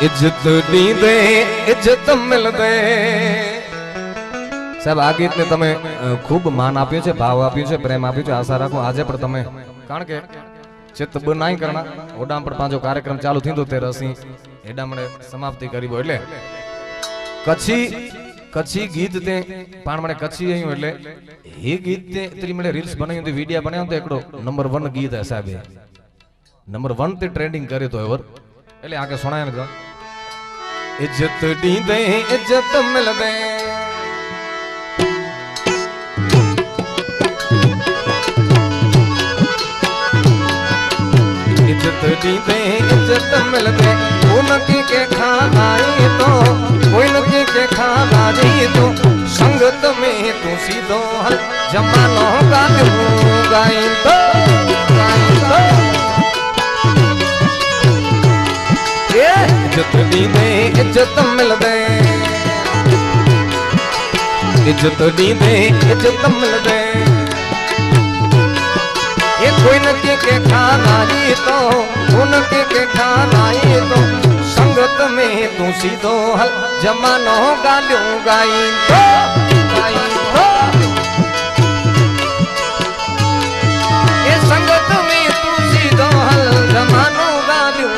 इज्जत दी दे इज्जत मिल दे। साहब आ गीत ने तमे खूब मान आप्यो छे, भाव आप्यो छे, प्रेम आप्यो छे। आशा राखो आज पण तमे कारण के चित्त बनाई करना ओडाम पर पांचो कार्यक्रम चालू थींदो तेरे असी एडामणे समाप्ति करीबो એટલે कच्छी गीत ते पण मने कच्छी आयो એટલે हे गीत ते तरी मने रील्स बनायो ते वीडियो बनायो तो एकड़ो नंबर 1 गीत है साहब, नंबर 1 ते ट्रेंडिंग करे तो एवर એટલે आगे सुनाया ने इज्जत दी दे इज्जत मिल दे। इज्जत दी दे इज्जत मिल दे। उनकी के खानाई तो कोई नकी के खानाई तो संगत में तू सीधो हल जमानो गाई तो इज्जत दी दे इज्जत मिल दे। इज्जत दी दे इज्जत मिल दे। ये कोई नकी के खानाई तो उनके के खानाई तो संगत में तू सीधो हल जमानो गालियों गाई तो ये संगत में तू सीधो हल जमानो गालियों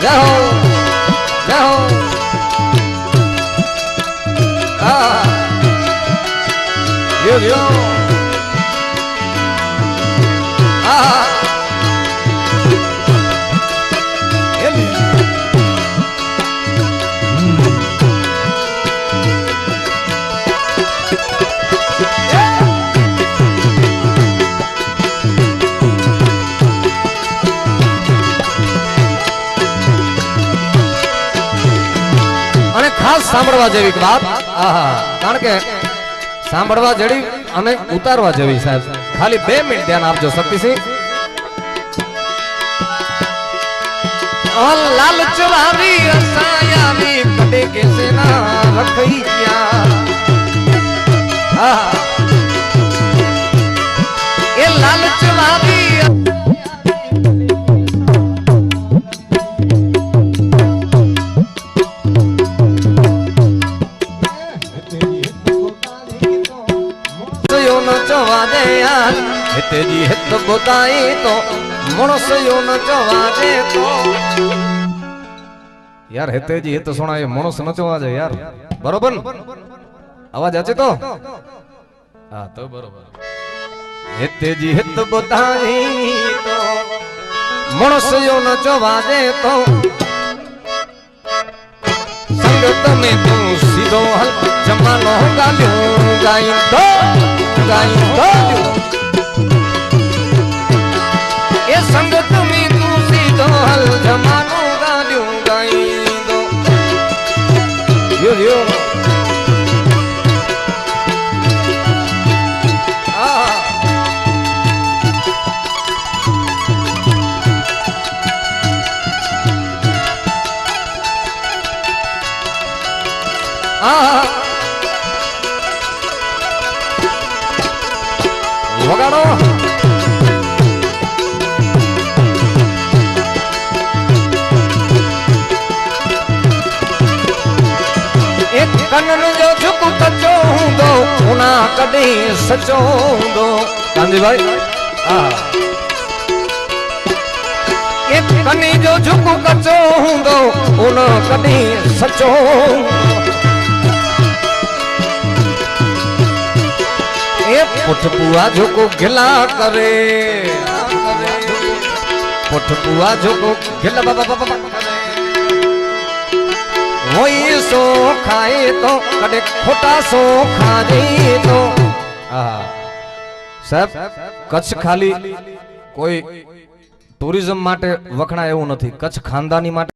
जाओ जाओ यो खास सांभळवा जेवी बात कारण के सांभळवा जेवी अने उतारवा जेवी साहब खाली 2 मिनिट ध्यान आपजो शक्ति से। लालच वाली असाया भी कदे कैसे ना रखैया ये लालच वाली तेजी हित बताई तो मनुष्य यो न चवाजे तो यार हिते जी हित सुना ये मनुष्य न चवाजे यार बरोबर आवाज आचे तो हाँ तो बरोबर हिते जी हित बताई तो मनुष्य यो न चवाजे तो संगत में तू सीधो हल जमानो गालियों गाई तो ये संगत में तू सीधो हल जमानो गालियों गाई दो यो वगाड़ो कनन जो झुक कचो हूंदो उना कॾहिं सचो हूंदो कांजी भाई ये कनी जो झुक कचो हूंदो उना कॾहिं सचो ये पुठ पुआ झुको गिला करे पुठ पुआ झुको गिला बाबा करे वही सो खाए तो कदे खोटा सो खाए तो साहब कच्छ खाली कोई टूरिज्म माटे वखणा एवं नहीं, कच्छ खानदानी माटे